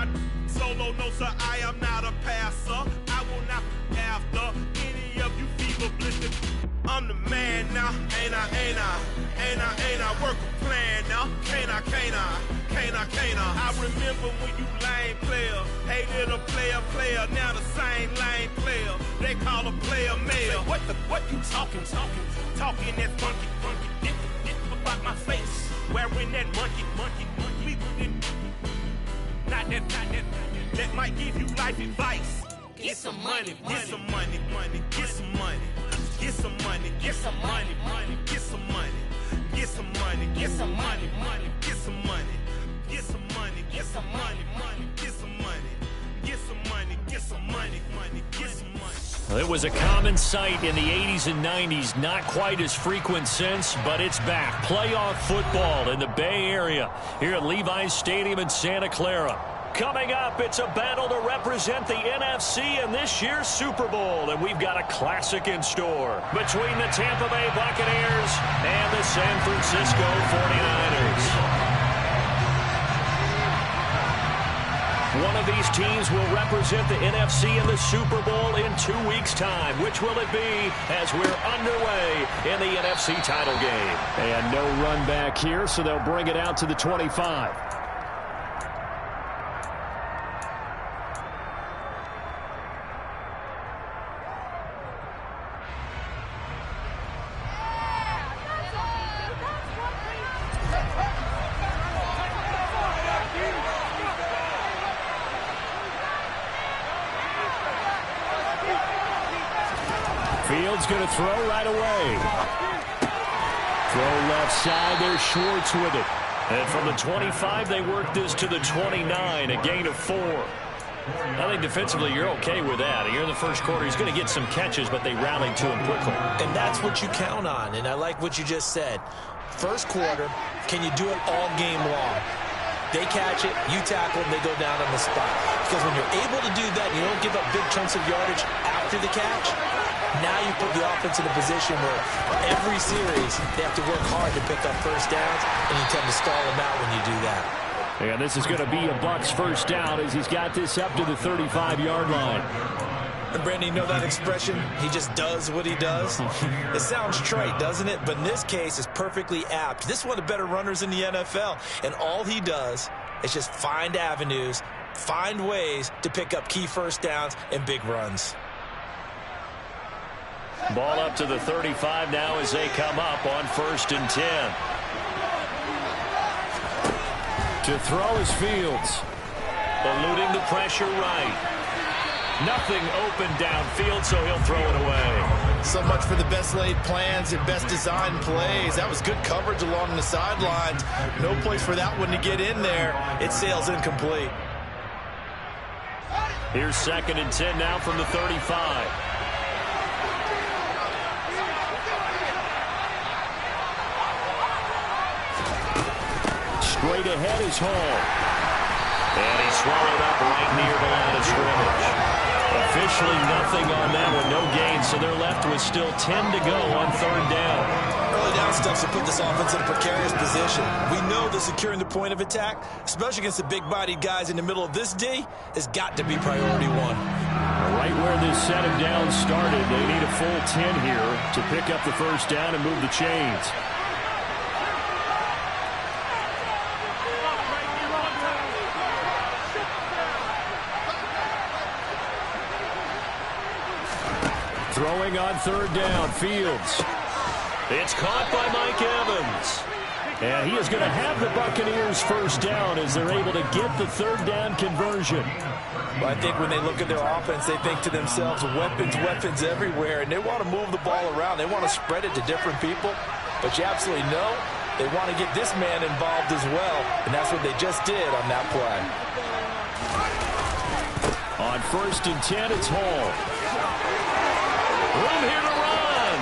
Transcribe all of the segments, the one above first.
my solo, no sir, I am not a passer. I will not be after any of you fever blistered. I'm the man now, ain't I work a plan now, can't I? I remember when you lame player, hated a player, now the same lame player, they call a player male. What you talking that funky, it about my face, wearing that monkey, we didn't, not that, that might give you life advice. Get some money, get some money, get some money. Get some money, get some money, get some money, get some money, get some money, get some money, get some money, get some money, get some money, get some money, get some money, get some money. Well, it was a common sight in the 80s and 90s, not quite as frequent since, but it's back. Playoff football in the Bay Area here at Levi's Stadium in Santa Clara. Coming up, it's a battle to represent the NFC in this year's Super Bowl, and we've got a classic in store between the Tampa Bay Buccaneers and the San Francisco 49ers. One of these teams will represent the NFC in the Super Bowl in 2 weeks' time. Which will it be as we're underway in the NFC title game? And no run back here, so they'll bring it out to the 25. Fields going to throw right away. Throw left side. There's Schwartz with it. And from the 25, they work this to the 29, a gain of 4. I think defensively you're okay with that. Here in the first quarter, he's going to get some catches, but they rallied to him quickly. And that's what you count on, and I like what you just said. First quarter, can you do it all game long? They catch it, you tackle them, they go down on the spot. Because when you're able to do that, you don't give up big chunks of yardage after the catch. Now you put the offense in a position where every series they have to work hard to pick up first downs, and you tend to stall them out when you do that. And this is going to be a Bucs first down as he's got this up to the 35-yard line. And Brandon, you know that expression, he just does what he does? It sounds trite, doesn't it? But in this case, it's perfectly apt. This is one of the better runners in the NFL, and all he does is just find avenues, find ways to pick up key first downs and big runs. Ball up to the 35 now as they come up on 1st and 10. To throw is Fields. Eluding the pressure right. Nothing open downfield, so he'll throw it away. So much for the best laid plans and best designed plays. That was good coverage along the sidelines. No place for that one to get in there. It sails incomplete. Here's 2nd and 10 now from the 35. Straight ahead is Hall. And he's swallowed up right near the line of scrimmage. Officially nothing on that one, no gain, so they're left with still 10 to go on 3rd down. Early down stuff to put this offense in a precarious position. We know that securing the point of attack, especially against the big-bodied guys in the middle of this D, has got to be priority one. Right where this set of downs started, they need a full 10 here to pick up the first down and move the chains. Throwing on 3rd down, Fields. It's caught by Mike Evans. And he is going to have the Buccaneers first down as they're able to get the 3rd down conversion. Well, I think when they look at their offense, they think to themselves, weapons everywhere, and they want to move the ball around. They want to spread it to different people. But you absolutely know they want to get this man involved as well, and that's what they just did on that play. On 1st and 10, it's Hall. Room here to run.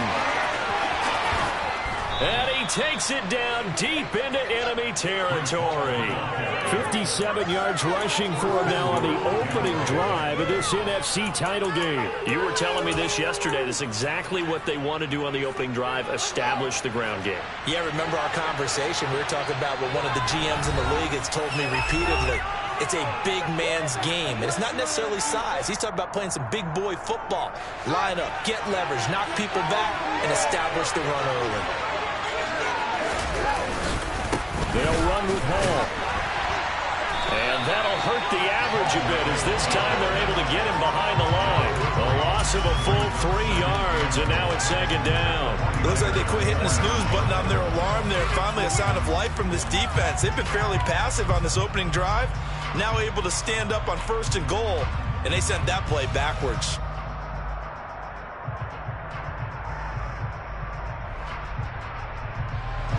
And he takes it down deep into enemy territory. 57 yards rushing for him now on the opening drive of this NFC title game. You were telling me this yesterday. This is exactly what they want to do on the opening drive, establish the ground game. Yeah, remember our conversation. We were talking about what one of the GMs in the league has told me repeatedly. it's a big man's game. And it's not necessarily size. He's talking about playing some big boy football. Line up, get leverage, knock people back, and establish the run early. They'll run with Hall. And that'll hurt the average a bit as this time they're able to get him behind the line. A loss of a full 3 yards, and now it's second down. Looks like they quit hitting the snooze button on their alarm there. Finally a sign of life from this defense. They've been fairly passive on this opening drive. Now able to stand up on 1st and goal, and they sent that play backwards.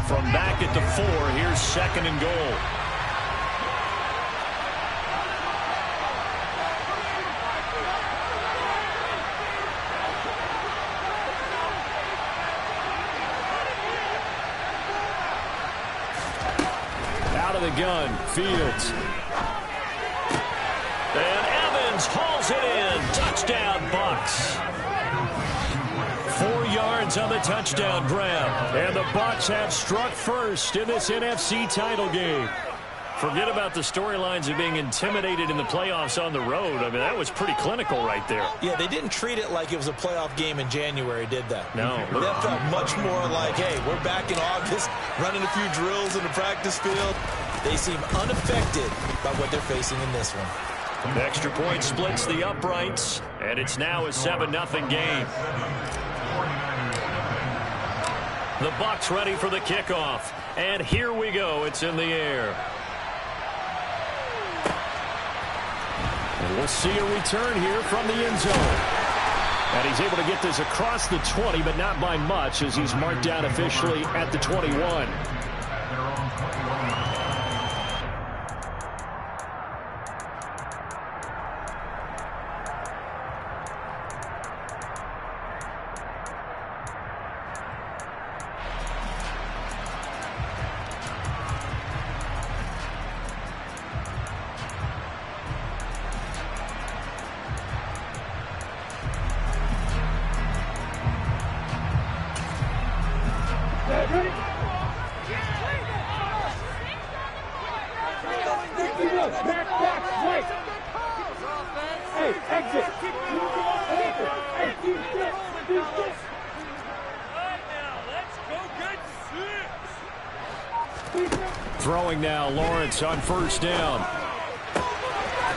From back at the 4, here's 2nd and goal. The gun, Fields. And Evans hauls it in. Touchdown, Bucs. 4 yards on the touchdown grab. And the Bucs have struck first in this NFC title game. Forget about the storylines of being intimidated in the playoffs on the road. I mean, that was pretty clinical right there. Yeah, they didn't treat it like it was a playoff game in January, did they? No. That felt much more like, hey, we're back in August, running a few drills in the practice field. They seem unaffected by what they're facing in this one. The extra point splits the uprights, and it's now a 7-0 game. The Bucs ready for the kickoff, and here we go. It's in the air. And we'll see a return here from the end zone. And he's able to get this across the 20, but not by much, as he's marked down officially at the 21. Throwing now, Lawrence on 1st down.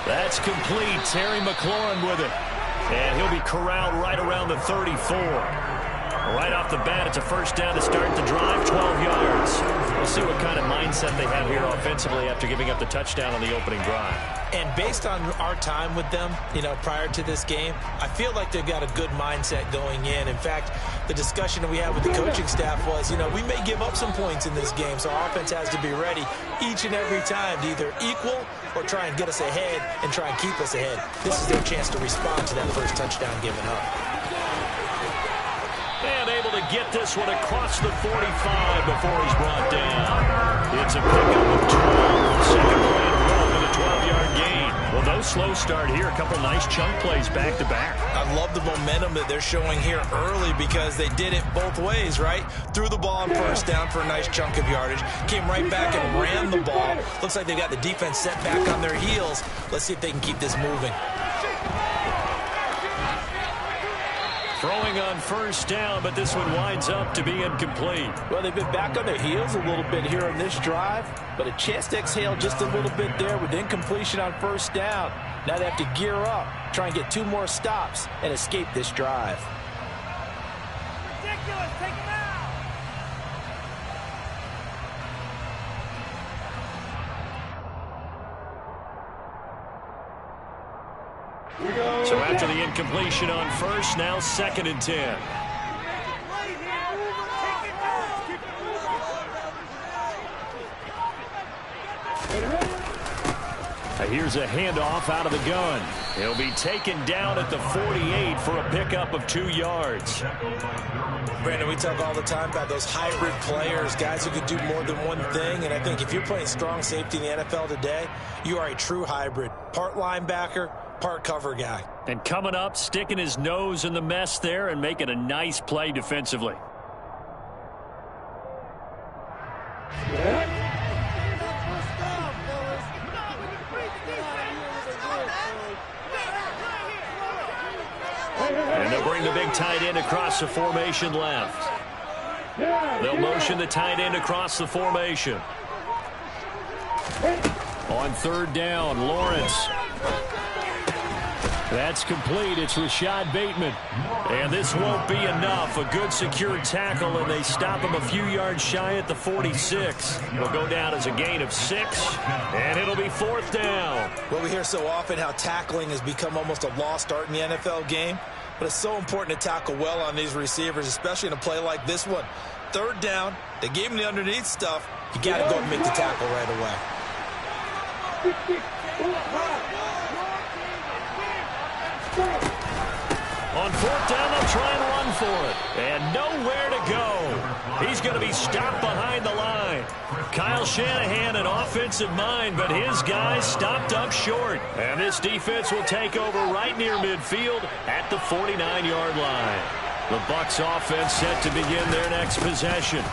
That's complete. Terry McLaurin with it. And he'll be corralled right around the 34. Right off the bat, it's a 1st down to start the drive, 12 yards. We'll see what kind of mindset they have here offensively after giving up the touchdown on the opening drive. And based on our time with them, prior to this game, I feel like they've got a good mindset going in. In fact, the discussion that we had with the coaching staff was, we may give up some points in this game, so our offense has to be ready each and every time to either equal or try and get us ahead and try and keep us ahead. This is their chance to respond to that first touchdown given up. And able to get this one across the 45 before he's brought down. It's a pickup of 12. Second play in a row with a 12-yard gain. Well, no slow start here. A couple nice chunk plays back-to-back. I love the momentum that they're showing here early because they did it both ways, right? Threw the ball on 1st down for a nice chunk of yardage. Came right back and ran the ball. Looks like they got the defense set back on their heels. Let's see if they can keep this moving. Throwing on 1st down, but this one winds up to be incomplete. Well, they've been back on their heels a little bit here on this drive, but a chance to exhale just a little bit there with incompletion on 1st down. Now they have to gear up, try and get 2 more stops, and escape this drive. Ridiculous! Take him out! So after the incompletion on 1st, now 2nd and 10. Here's a handoff out of the gun. He'll be taken down at the 48 for a pickup of 2 yards. Brandon, we talk all the time about those hybrid players, guys who can do more than one thing. And I think if you're playing strong safety in the NFL today, you are a true hybrid. Part linebacker, part cover guy. And coming up, sticking his nose in the mess there and making a nice play defensively. bring the big tight end across the formation left. They'll motion the tight end across the formation. On third down, Lawrence. That's complete. It's Rashad Bateman. And this won't be enough. A good secure tackle, and they stop him a few yards shy at the 46. It'll go down as a gain of 6, and it'll be fourth down. Well, we hear so often how tackling has become almost a lost art in the NFL game, but it's so important to tackle well on these receivers, especially in a play like this one. Third down, they gave him the underneath stuff. You got to go and make the tackle right away. On fourth down, they'll try and run for it. And nowhere to go. He's going to be stopped behind the line. Kyle Shanahan, an offensive mind, but his guys stopped up short. And this defense will take over right near midfield at the 49-yard line. The Bucs offense set to begin their next possession.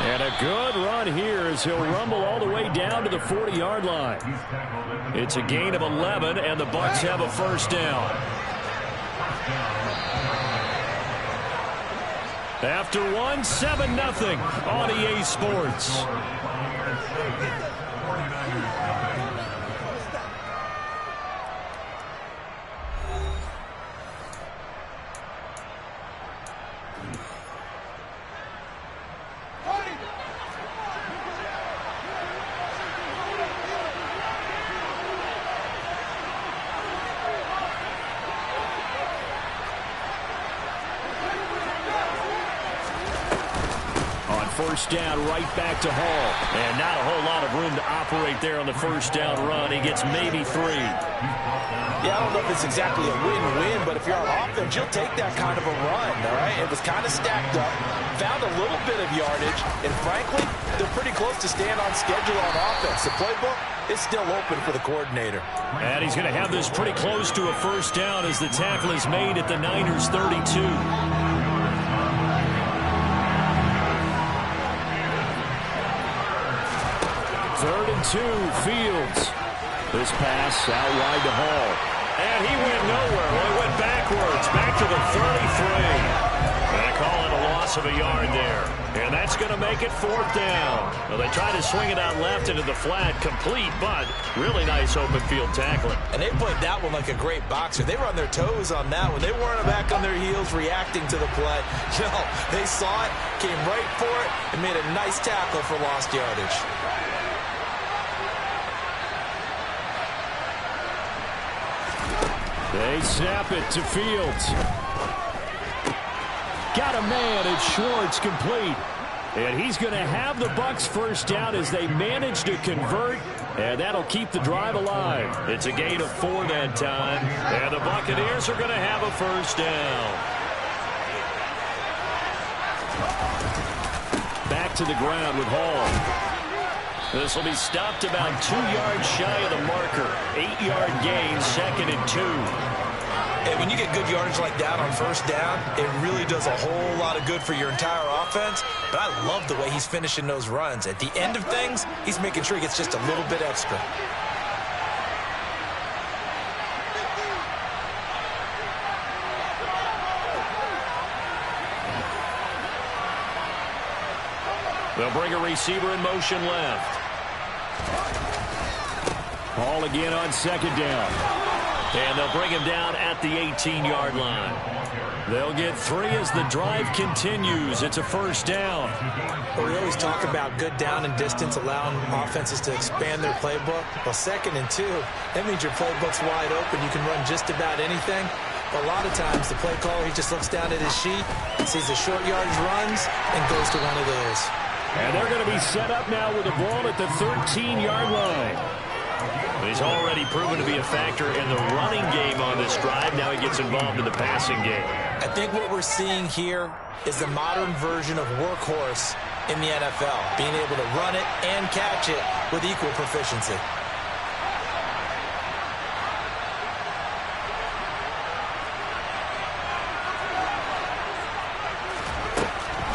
And a good run here as he'll rumble all the way down to the 40-yard line. It's a gain of 11, and the Bucs have a first down. After 7-0 on EA Sports. First down, right back to Hall. And not a whole lot of room to operate there on the first down run. He gets maybe 3. Yeah, I don't know if it's exactly a win-win, but if you're on offense, you'll take that kind of a run, all right? It was kind of stacked up, found a little bit of yardage, and frankly, they're pretty close to staying on schedule on offense. The playbook is still open for the coordinator. And he's going to have this pretty close to a first down as the tackle is made at the Niners' 32. Third and 2, Fields. This pass out wide to Hall. And he went nowhere. Well, he went backwards, back to the 33. And I call it a loss of a yard there. And that's going to make it fourth down. Well, they tried to swing it out left into the flat, complete, but really nice open field tackling. And they played that one like a great boxer. They were on their toes on that one. They weren't back on their heels reacting to the play. No, they saw it, came right for it, and made a nice tackle for lost yardage. They snap it to Fields. Got a man, it's Schwartz, complete. And he's going to have the Bucs first down as they manage to convert, and that'll keep the drive alive. It's a gain of 4 that time, and the Buccaneers are going to have a first down. Back to the ground with Hall. This will be stopped about 2 yards shy of the marker. 8-yard gain, 2nd and 2. And when you get good yardage like that on first down, it really does a whole lot of good for your entire offense. But I love the way he's finishing those runs. At the end of things, he's making sure he gets just a little bit extra. They'll bring a receiver in motion left. Hall again on second down. And they'll bring him down at the 18-yard line. They'll get 3 as the drive continues. It's a first down. Well, we always talk about good down and distance, allowing offenses to expand their playbook. Well, 2nd and 2, that means your playbook's wide open. You can run just about anything. But a lot of times, the play caller, he just looks down at his sheet, sees the short yardage runs, and goes to one of those. And they're going to be set up now with the ball at the 13-yard line. He's already proven to be a factor in the running game on this drive. Now he gets involved in the passing game. I think what we're seeing here is the modern version of workhorse in the NFL, being able to run it and catch it with equal proficiency.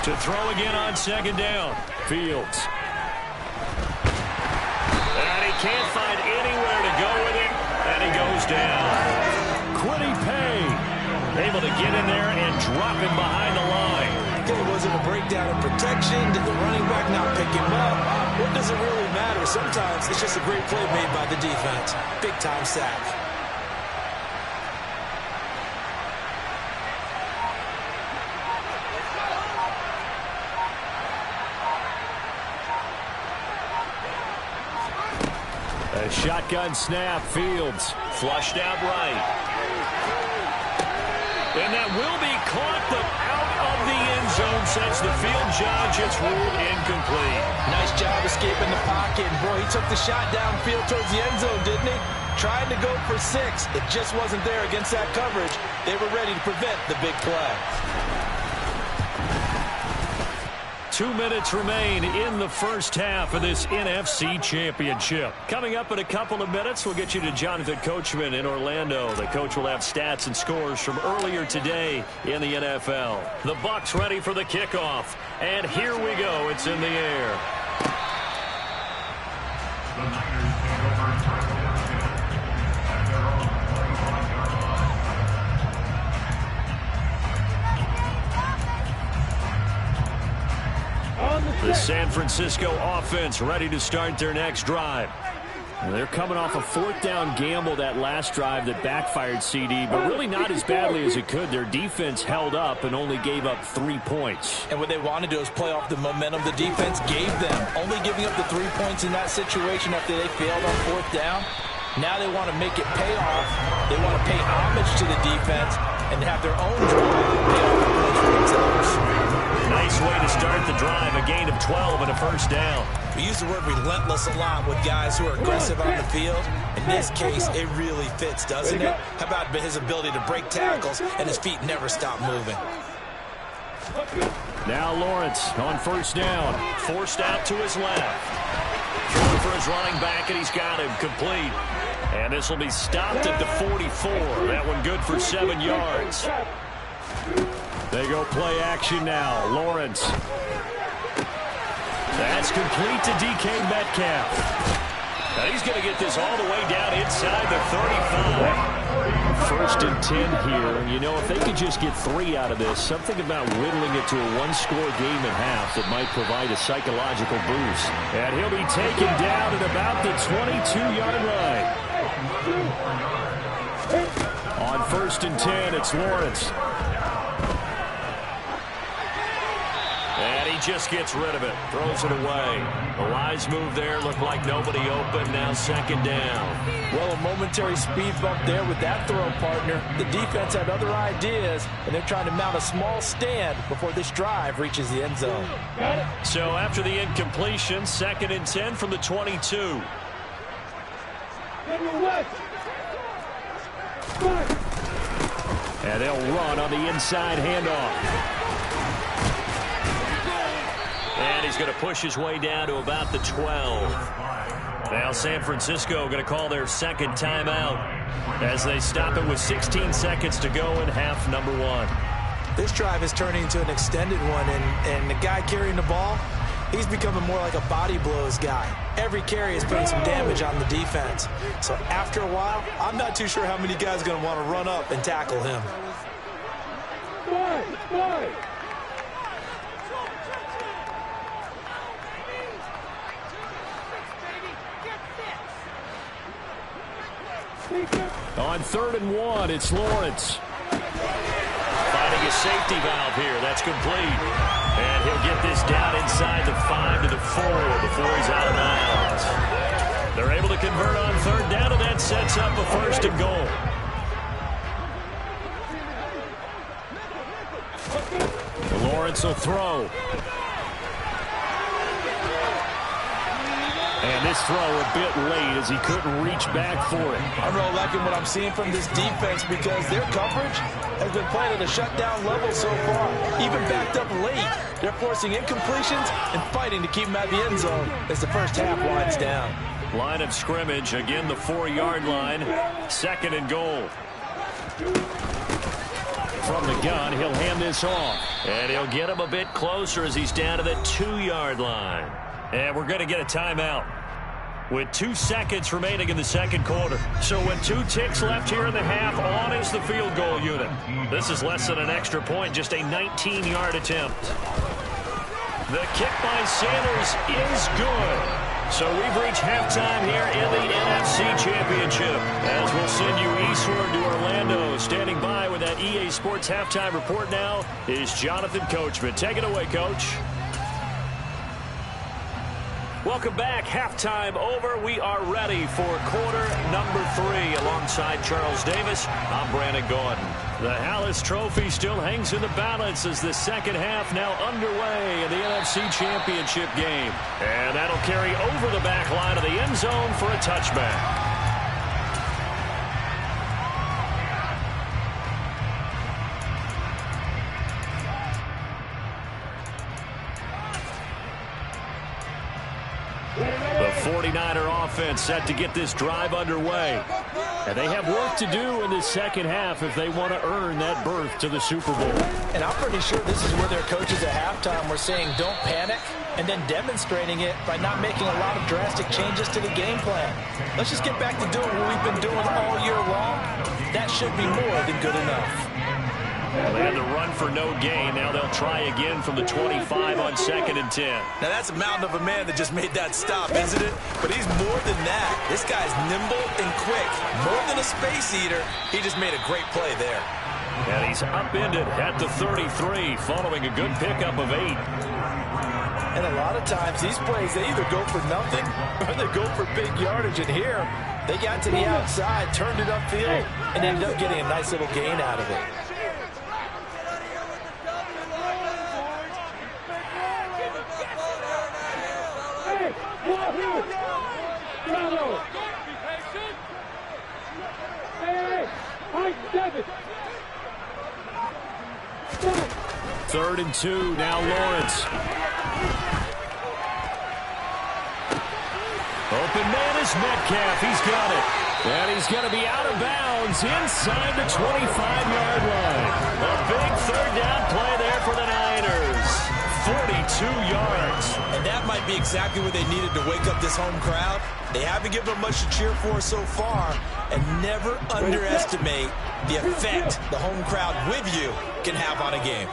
To throw again on second down. Fields. And he can't find anywhere to go with it. And he goes down. Quiddy able to get in there and drop him behind the line. Okay, was it a breakdown in protection? Did the running back not pick him up? What does it really matter? Sometimes it's just a great play made by the defense. Big-time sack. A shotgun snap. Fields flushed out right. And that will be caught, but out of the end zone since the field judge. It's ruled incomplete. Nice job escaping the pocket. Boy, he took the shot downfield towards the end zone, didn't he? Trying to go for 6. It just wasn't there against that coverage. They were ready to prevent the big play. 2 minutes remain in the first half of this NFC Championship. Coming up in a couple of minutes, we'll get you to Jonathan Coachman in Orlando. The coach will have stats and scores from earlier today in the NFL. The Bucs ready for the kickoff. And here we go. It's in the air. The San Francisco offense ready to start their next drive. They're coming off a 4th down gamble that last drive that backfired, CD, but really not as badly as it could. Their defense held up and only gave up 3 points. And what they want to do is play off the momentum the defense gave them. Only giving up the 3 points in that situation after they failed on 4th down. Now they want to make it pay off. They want to pay homage to the defense and have their own drive pay off the points for themselves. Nice way to start the drive, a gain of 12 and a first down. We use the word relentless a lot with guys who are aggressive on the field. In this case, it really fits, doesn't it? How about his ability to break tackles and his feet never stop moving? Now Lawrence on first down, forced out to his left. Throwing for his running back, and he's got him complete. And this will be stopped at the 44. That one good for 7 yards. They go play action now. Lawrence. That's complete to DK Metcalf. Now he's going to get this all the way down inside the 35. First and 10 here. You know, if they could just get 3 out of this, something about whittling it to a 1-score game and half that might provide a psychological boost. And he'll be taken down at about the 22-yard line. On first and 10, it's Lawrence. And he just gets rid of it. Throws it away. The wise move there. Looked like nobody open. Now second down. Well, a momentary speed bump there with that throw, partner. The defense had other ideas, and they're trying to mount a small stand before this drive reaches the end zone. So after the incompletion, second and 10 from the 22. And they'll run on the inside handoff. And he's going to push his way down to about the 12. Now San Francisco going to call their second timeout as they stop it with 16 seconds to go in half number 1. This drive is turning into an extended one, and the guy carrying the ball, he's becoming more like a body blows guy. Every carry is putting some damage on the defense. So after a while, I'm not too sure how many guys are going to want to run up and tackle him. On 3rd and 1, it's Lawrence. Finding a safety valve here. That's complete. And he'll get this down inside the 5 to the 4 before he's out of bounds. They're able to convert on 3rd down, and that sets up a 1st and goal. Lawrence will throw. And this throw a bit late as he couldn't reach back for it. I'm really liking what I'm seeing from this defense because their coverage has been playing at a shutdown level so far. Even backed up late, they're forcing incompletions and fighting to keep them at the end zone as the first half winds down. Line of scrimmage, again the 4-yard line. 2nd and goal. From the gun, he'll hand this off. And he'll get him a bit closer as he's down to the 2-yard line. And we're going to get a timeout. with 2 seconds remaining in the second quarter. So with 2 ticks left here in the half, on is the field goal unit. This is less than an extra point, just a 19-yard attempt. The kick by Sanders is good. So we've reached halftime here in the NFC Championship. As we'll send you eastward to Orlando. Standing by with that EA Sports halftime report now is Jonathan Coachman. Take it away, Coach. Welcome back. Halftime over. We are ready for quarter number 3. Alongside Charles Davis, I'm Brandon Gordon. The Hallis Trophy still hangs in the balance as the second half now underway in the NFC Championship game. And that'll carry over the back line of the end zone for a touchback. The 49er offense set to get this drive underway. And they have work to do in the second half if they want to earn that berth to the Super Bowl. And I'm pretty sure this is where their coaches at halftime were saying don't panic, and then demonstrating it by not making a lot of drastic changes to the game plan. Let's just get back to doing what we've been doing all year long. That should be more than good enough. Well, they had the run for no gain. Now they'll try again from the 25 on 2nd and 10. Now that's a mountain of a man that just made that stop, isn't it? But he's more than that. This guy's nimble and quick. More than a space eater. He just made a great play there. And he's upended at the 33 following a good pickup of 8. And a lot of times these plays, they either go for nothing or they go for big yardage. And here, they got to the outside, turned it upfield, and ended up getting a nice little gain out of it. Third and 2, now Lawrence. Open man is Metcalf. He's got it. And he's going to be out of bounds inside the 25-yard line. A big third down play there for the Niners. 42 yards. And that might be exactly what they needed to wake up this home crowd. They haven't given them much to cheer for so far. And never underestimate the effect the home crowd with you can have on a game.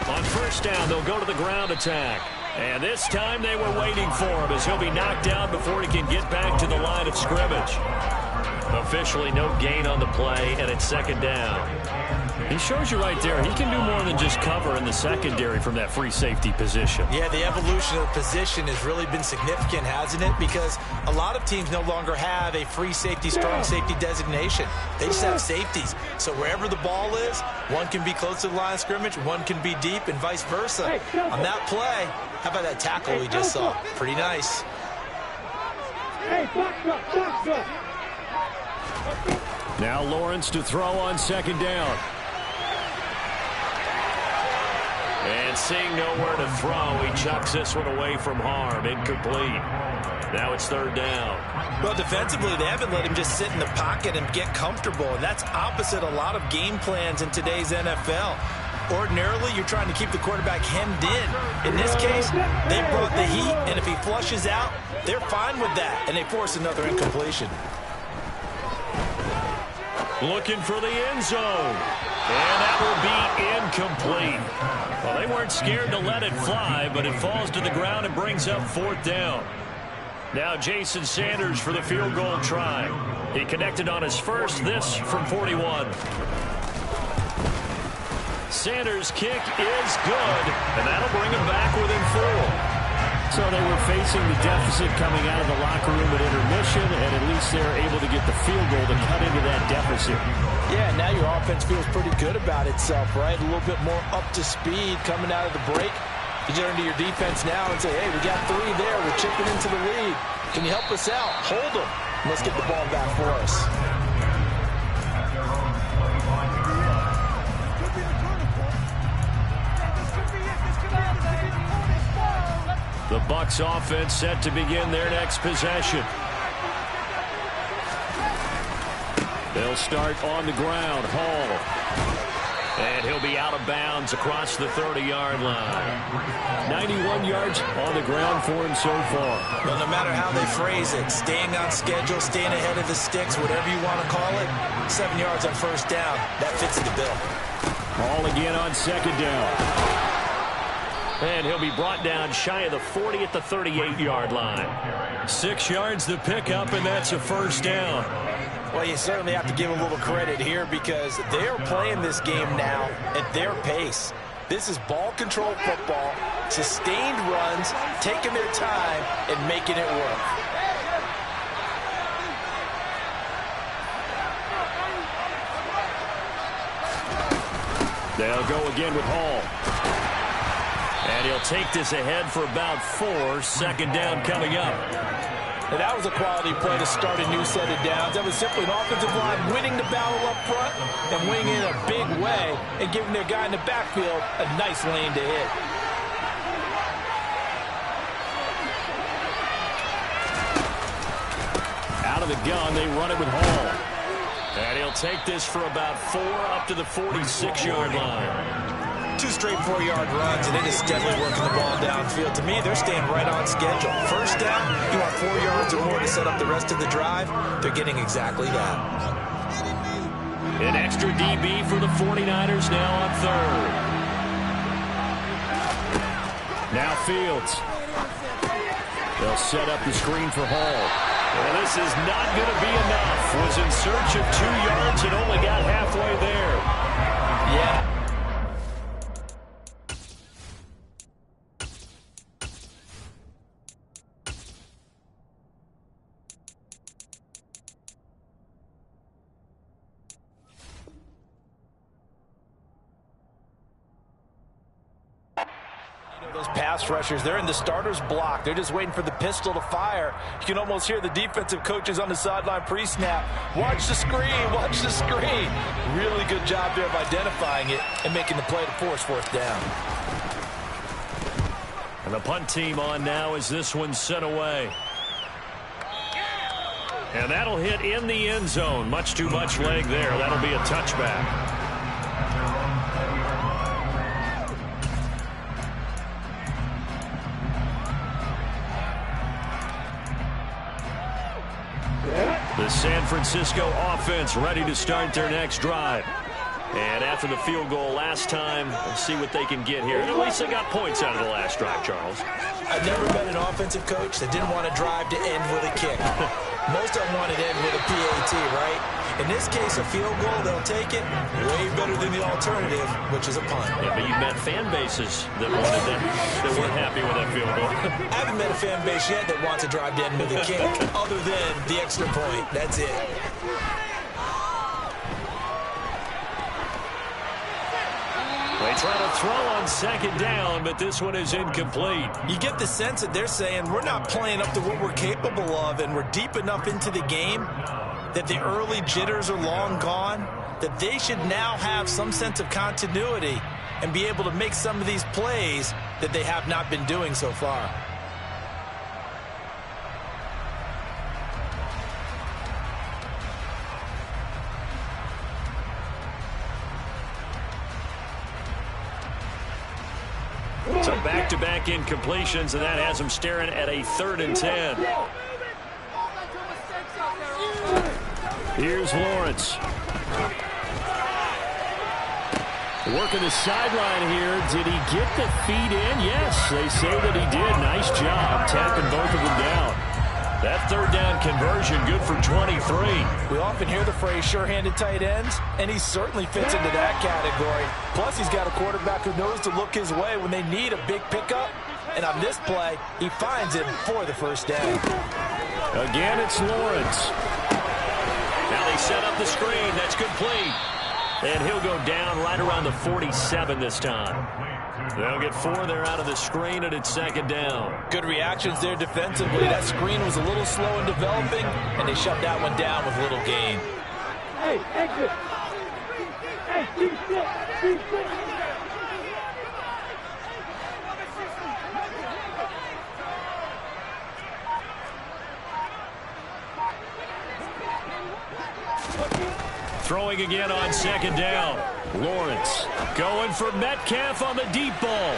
On first down, they'll go to the ground attack. And this time they were waiting for him as he'll be knocked down before he can get back to the line of scrimmage. Officially no gain on the play, and it's 2nd down. He shows you right there, he can do more than just cover in the secondary from that free safety position. Yeah, the evolution of the position has really been significant, hasn't it? Because a lot of teams no longer have a free safety, strong safety designation. They just have safeties. So wherever the ball is, one can be close to the line of scrimmage, one can be deep, and vice versa. On that play, how about that tackle we just saw? Pretty nice. Now Lawrence to throw on 2nd down. And seeing nowhere to throw, he chucks this one away from harm. Incomplete. Now it's 3rd down. Well, defensively, they haven't let him just sit in the pocket and get comfortable, and that's opposite a lot of game plans in today's NFL. Ordinarily, you're trying to keep the quarterback hemmed in. In this case, they brought the heat, and if he flushes out, they're fine with that, and they force another incompletion. Looking for the end zone. And that will be incomplete. Well, they weren't scared to let it fly, but it falls to the ground and brings up 4th down. Now Jason Sanders for the field goal try. He connected on his first, this from 41. Sanders' kick is good, and that'll bring him back within 4. So they were facing the deficit coming out of the locker room at intermission, and at least they're able to get the field goal to cut into that deficit. Yeah, now your offense feels pretty good about itself, right? A little bit more up to speed coming out of the break. You turn to your defense now and say, hey, we got 3 there. We're chipping into the lead. Can you help us out? Hold them. Let's get the ball back for us. The Bucs offense set to begin their next possession. They'll start on the ground. Hall. And he'll be out of bounds across the 30-yard line. 91 yards on the ground for him so far. Well, no matter how they phrase it, staying on schedule, staying ahead of the sticks, whatever you want to call it, 7 yards on first down, that fits the bill. Ball again on second down. And he'll be brought down shy of the 40 at the 38-yard line. 6 yards the pickup, and that's a first down. Well, you certainly have to give a little credit here because they are playing this game now at their pace. This is ball control football, sustained runs, taking their time, and making it work. They'll go again with Hall. And he'll take this ahead for about 4. Second down coming up. And that was a quality play to start a new set of downs. That was simply an offensive line winning the battle up front and winning in a big way and giving their guy in the backfield a nice lane to hit. Out of the gun, they run it with Hall. And he'll take this for about 4 up to the 46-yard line. 2 straight 4-yard runs, and it is steadily working the ball downfield. To me, they're staying right on schedule. First down, you want 4 yards or more to set up the rest of the drive. They're getting exactly that. An extra DB for the 49ers now on third. Now Fields. They'll set up the screen for Hall. Well, this is not going to be enough. Was in search of 2 yards and only got halfway there. Yeah. Those pass rushers, they're in the starter's block. They're just waiting for the pistol to fire. You can almost hear the defensive coaches on the sideline pre-snap. Watch the screen, watch the screen. Really good job there of identifying it and making the play to force fourth down. And the punt team on now as this one's sent away. And that'll hit in the end zone. Much too much leg there. That'll be a touchback. The San Francisco offense ready to start their next drive. And after the field goal last time, we'll see what they can get here. At least they got points out of the last drive, Charles. I've never met an offensive coach that didn't want to drive to end with a kick. Most of them wanted to end with a PAT, right? In this case, a field goal, they'll take it. Way better than the alternative, which is a punt. Yeah, but you've met fan bases that wanted that weren't happy with that field goal. I haven't met a fan base yet that wants to drive to end with a kick, other than the extra point. That's it. They try to throw on second down, but this one is incomplete. You get the sense that they're saying we're not playing up to what we're capable of, and we're deep enough into the game that the early jitters are long gone, that they should now have some sense of continuity and be able to make some of these plays that they have not been doing so far. So back-to-back incompletions, and that has them staring at a 3rd and 10. Here's Lawrence. Working the sideline here. Did he get the feet in? Yes, they say that he did. Nice job tapping both of them down. That 3rd down conversion good for 23. We often hear the phrase sure-handed tight ends, and he certainly fits into that category. Plus, he's got a quarterback who knows to look his way when they need a big pickup. And on this play, he finds him for the first down. Again, it's Lawrence. Now they set up the screen. That's complete. And he'll go down right around the 47 this time. They'll get 4 there out of the screen, and it's 2nd down. Good reactions there defensively. That screen was a little slow in developing, and they shut that one down with little gain. Hey, exit. Hey, keep sit. Throwing again on second down. Lawrence going for Metcalf on the deep ball.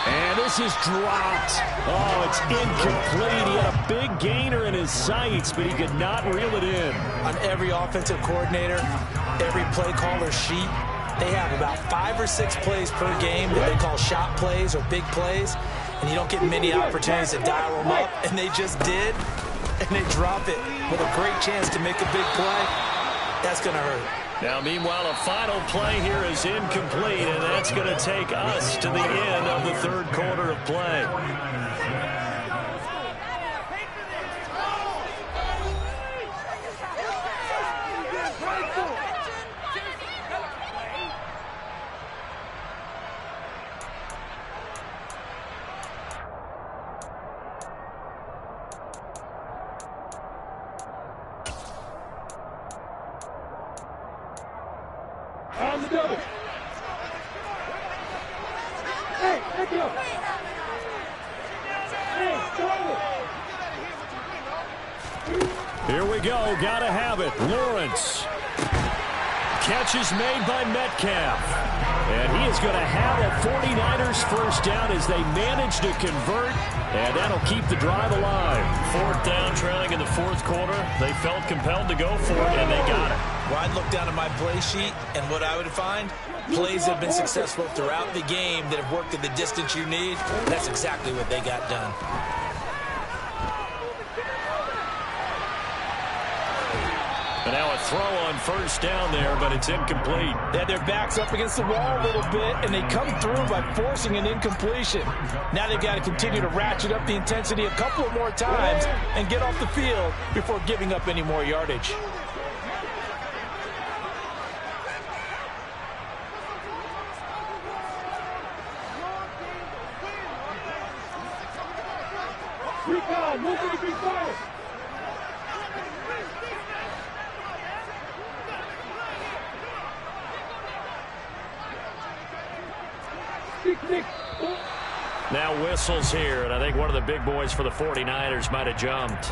And this is dropped. Oh, it's incomplete. He had a big gainer in his sights, but he could not reel it in. On every offensive coordinator, every play caller sheet, they have about 5 or 6 plays per game that they call shot plays or big plays, and you don't get many opportunities to dial them up, and they just did, and they drop it with a great chance to make a big play. That's going to hurt. Now, meanwhile, a final play here is incomplete, and that's going to take us to the end of the third quarter of play. On the double. Hey, pick it up. Hey, double. Here we go. Gotta have it. Lawrence. Catch is made by Metcalf. And he is going to have a 49ers first down as they manage to convert. And that'll keep the drive alive. Fourth down, trailing in the fourth quarter. They felt compelled to go for it, and they got it. Well, I'd look down at my play sheet, and what I would find, plays that have been successful throughout the game that have worked at the distance you need. That's exactly what they got done. And now a throw on first down there, but it's incomplete. They had their backs up against the wall a little bit, and they come through by forcing an incompletion. Now they've got to continue to ratchet up the intensity a couple of more times and get off the field before giving up any more yardage. Recall, move to the big fire. Now whistles here, and I think one of the big boys for the 49ers might have jumped.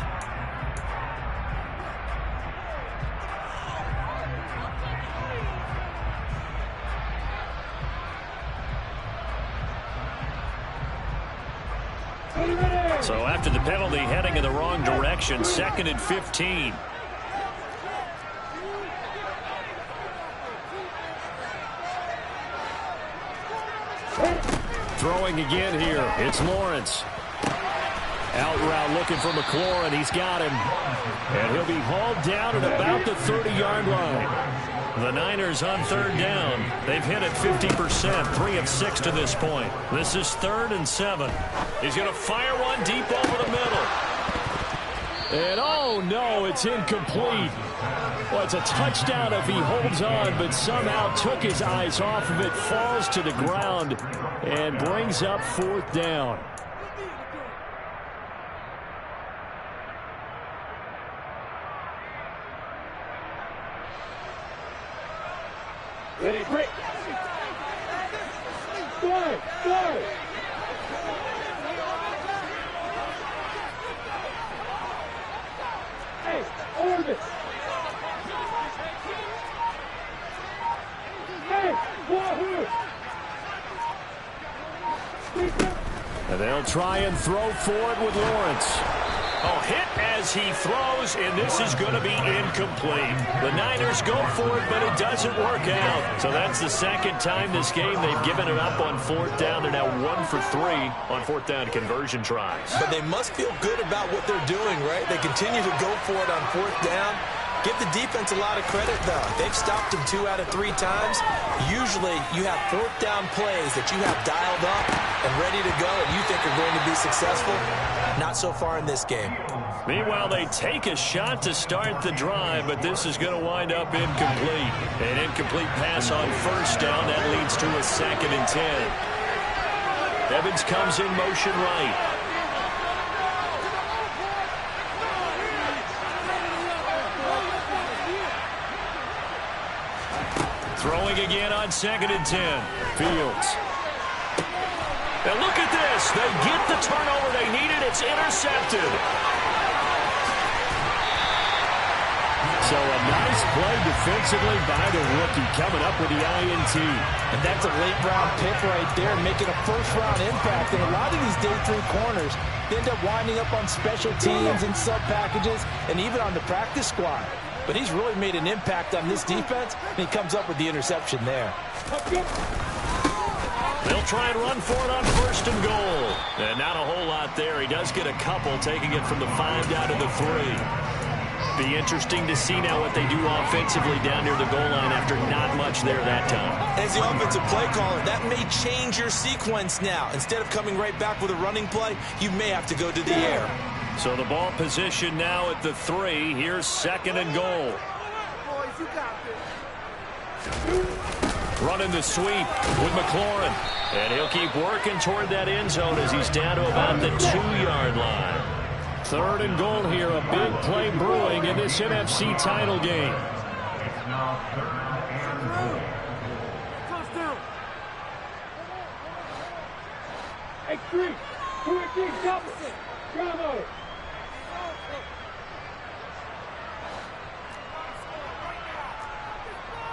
So after the penalty, heading in the wrong direction, 2nd and 15. Throwing again here. It's Lawrence. Out route looking for McLaurin. He's got him. And he'll be hauled down at about the 30-yard line. The Niners on third down. They've hit it 50%, 3 of 6 to this point. This is 3rd and 7. He's going to fire one deep over the middle. And oh no, it's incomplete. Well, it's a touchdown if he holds on, but somehow took his eyes off of it, falls to the ground, and brings up 4th down. Ready, break. Fly, fly. Hey, orbit. Hey, Wahoo. And they'll try and throw for it with Lawrence. Oh, hit as he throws, and this is going to be incomplete. The Niners go for it, but it doesn't work out. So that's the 2nd time this game they've given it up on 4th down. They're now 1 for 3 on 4th down conversion tries. But they must feel good about what they're doing, right? They continue to go for it on 4th down. Give the defense a lot of credit, though. They've stopped them 2 out of 3 times. Usually, you have 4th down plays that you have dialed up and ready to go and you think are going to be successful. Not so far in this game. Meanwhile, they take a shot to start the drive, but this is going to wind up incomplete. An incomplete pass on first down. That leads to a 2nd and 10. Evans comes in motion right. Throwing again on 2nd and 10. Fields. And look at this. They get the turnover they needed. It's intercepted. So a nice play defensively by the rookie coming up with the INT. And that's a late-round pick right there, making a first-round impact. And a lot of these day 3 corners, they end up winding up on special teams and sub-packages and even on the practice squad. But he's really made an impact on this defense, and he comes up with the interception there. They'll try and run for it on 1st and goal. And not a whole lot there. He does get a couple, taking it from the 5 down to the 3. Be interesting to see now what they do offensively down near the goal line after not much there that time. As the offensive play caller, that may change your sequence now. Instead of coming right back with a running play, you may have to go to the air. So the ball position now at the 3. Here's 2nd and goal. Running the sweep with McLaurin. And he'll keep working toward that end zone as he's down to about the 2-yard line. 3rd and goal here. A big play brewing in this NFC title game. Hey, 3, 2 and 3, double. Bravo.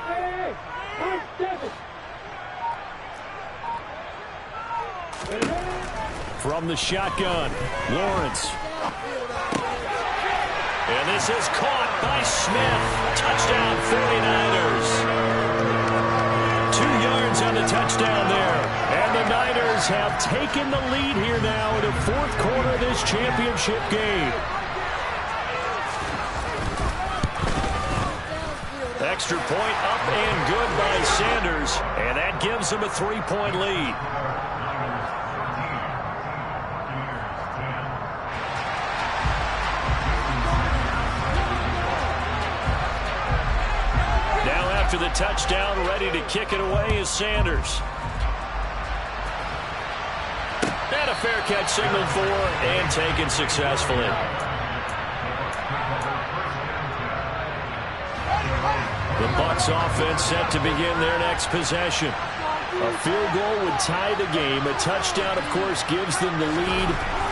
Hey, 7. From the shotgun, Lawrence. And this is caught by Smith. Touchdown 49ers. 2 yards on the touchdown there. And the Niners have taken the lead here now in the 4th quarter of this championship game. Extra point up and good by Sanders. And that gives them a 3-point lead. To the touchdown, ready to kick it away is Sanders. And a fair catch signaled for and taken successfully. The Bucs offense set to begin their next possession. A field goal would tie the game. A touchdown, of course, gives them the lead.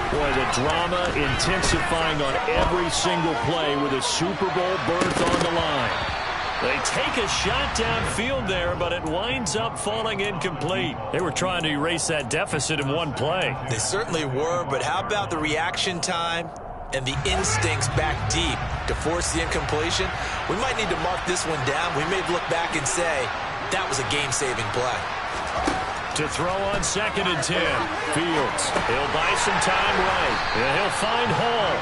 Boy, the drama intensifying on every single play with a Super Bowl berth on the line. They take a shot downfield there, but it winds up falling incomplete. They were trying to erase that deficit in one play. They certainly were, but how about the reaction time and the instincts back deep to force the incompletion? We might need to mark this one down. We may look back and say, that was a game-saving play. To throw on 2nd and 10. Fields. He'll buy some time right. And he'll find Hall.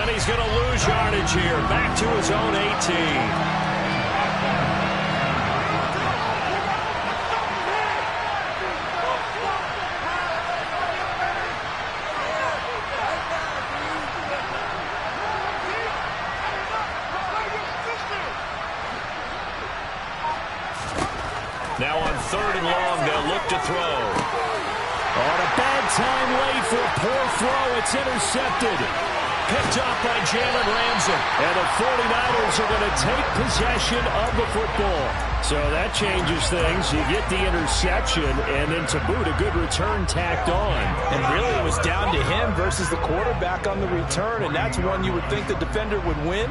And he's going to lose yardage here. Back to his own 18. Now on 3rd and long, they'll look to throw. On a bad time late for a poor throw. It's intercepted. Picked off by Jalen Ramsey. And the 49ers are going to take possession of the football. So that changes things. You get the interception, and then to boot, a good return tacked on. And really, it was down to him versus the quarterback on the return, and that's one you would think the defender would win.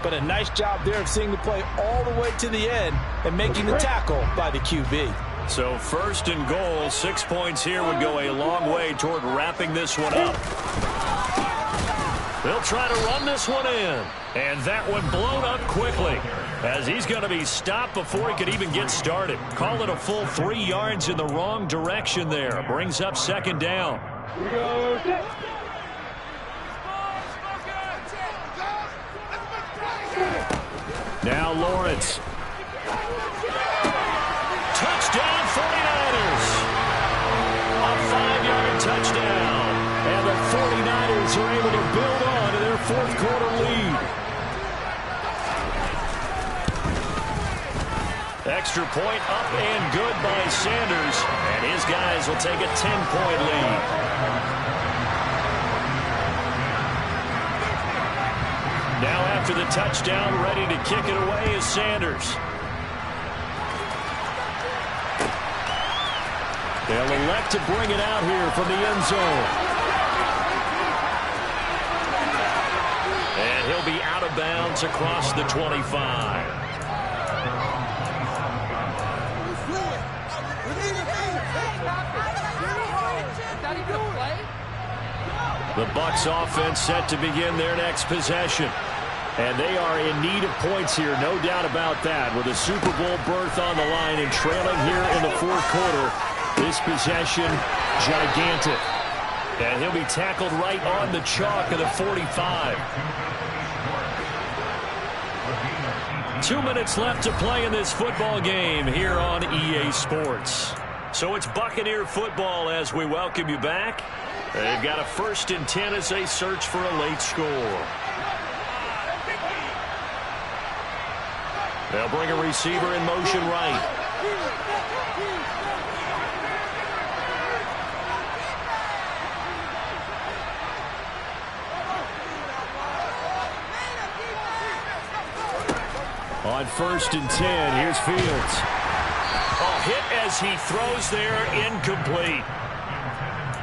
But a nice job there of seeing the play all the way to the end and making the tackle by the QB. So 1st and goal, 6 points here would go a long way toward wrapping this one up. They'll try to run this one in. And that one blown up quickly as he's going to be stopped before he could even get started. Call it a full 3 yards in the wrong direction there. Brings up 2nd down. Now Lawrence. Touchdown 49ers. A 5-yard touchdown. And the 49ers are able to build on to their 4th quarter lead. Extra point up and good by Sanders. And his guys will take a 10-point lead. Now after the touchdown, ready to kick it away is Sanders. They'll elect to bring it out here from the end zone. And he'll he'll be out of bounds across the 25. The Bucs offense set to begin their next possession. And they are in need of points here, no doubt about that. With a Super Bowl berth on the line and trailing here in the fourth quarter, this possession, gigantic. And he'll be tackled right on the chalk of the 45. 2 minutes left to play in this football game here on EA Sports. So it's Buccaneer football as we welcome you back. They've got a 1st and 10 as they search for a late score. They'll bring a receiver in motion right. On 1st and 10, here's Fields. Oh, hit as he throws there, incomplete.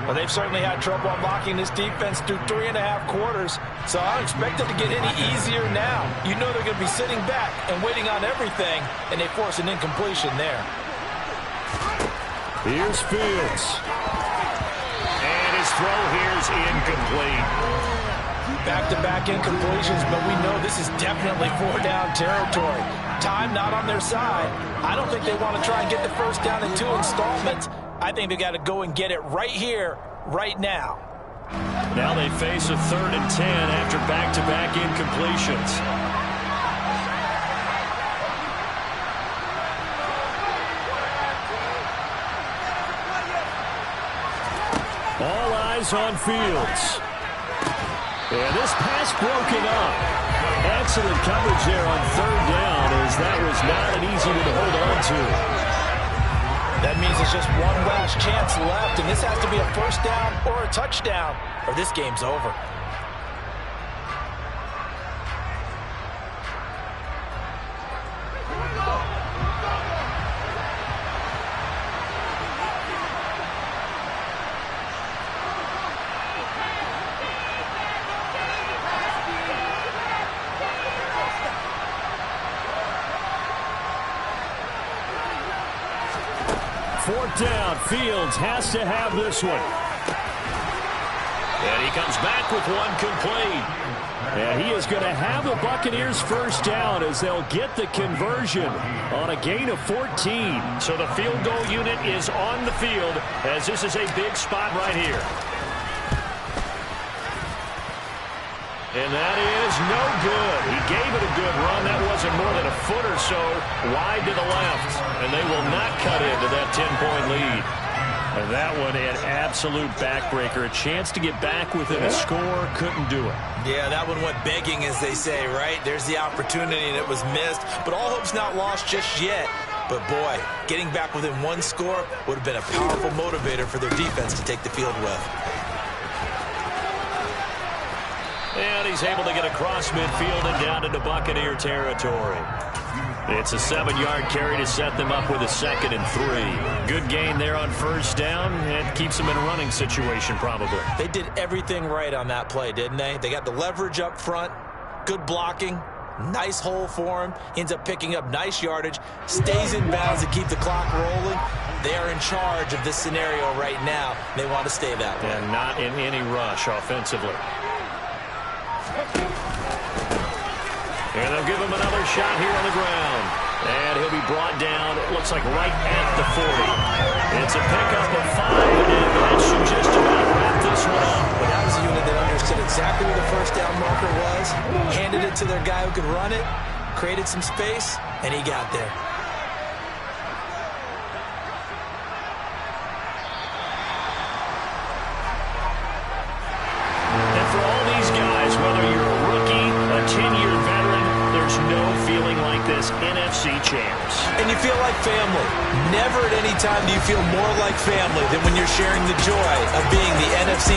Well, they've certainly had trouble unlocking this defense through 3.5 quarters, so I don't expect it to get any easier now. You know they're going to be sitting back and waiting on everything, and they force an incompletion there. Here's Fields. And his throw here's incomplete. Back-to-back incompletions, but we know this is definitely 4-down territory. Time not on their side. I don't think they want to try and get the first down in 2 installments. I think they got to go and get it right here, right now. Now they face a 3rd and 10 after back-to-back incompletions. All eyes on Fields. And this pass broken up. Excellent coverage there on 3rd down, as that was not an easy one to hold on to. That means there's just one last chance left, and this has to be a 1st down or a touchdown, or this game's over. Fourth down, Fields has to have this one. And he comes back with one complete. And he is going to have the Buccaneers' 1st down as they'll get the conversion on a gain of 14. So the field goal unit is on the field as this is a big spot right here. And that is no good. He gave it a good run. That wasn't more than a foot or so wide to the left. And they will not cut into that 10-point lead. And that one an absolute backbreaker. A chance to get back within a score. Couldn't do it. Yeah, that one went begging, as they say, right? There's the opportunity, and it was missed. But all hope's not lost just yet. But, boy, getting back within 1 score would have been a powerful motivator for their defense to take the field with. And he's able to get across midfield and down into Buccaneer territory. It's a 7-yard carry to set them up with a 2nd and 3. Good gain there on 1st down. It keeps them in a running situation probably. They did everything right on that play, didn't they? They got the leverage up front, good blocking, nice hole for him. He ends up picking up nice yardage, stays in bounds to keep the clock rolling. They are in charge of this scenario right now. They want to stay that way. And not in any rush offensively. And they'll give him another shot here on the ground. And he'll be brought down, it looks like right at the 40. It's a pickup of 5, and that should just about wrap this one up. But that was a unit that understood exactly where the 1st down marker was, handed it to their guy who could run it, created some space, and he got there. And for all these guys, whether you're a rookie, a 10-year veteran, there's no feeling like this NFC champs. And you feel like family. Never at any time do you feel more like family than when you're sharing the joy of being the NFC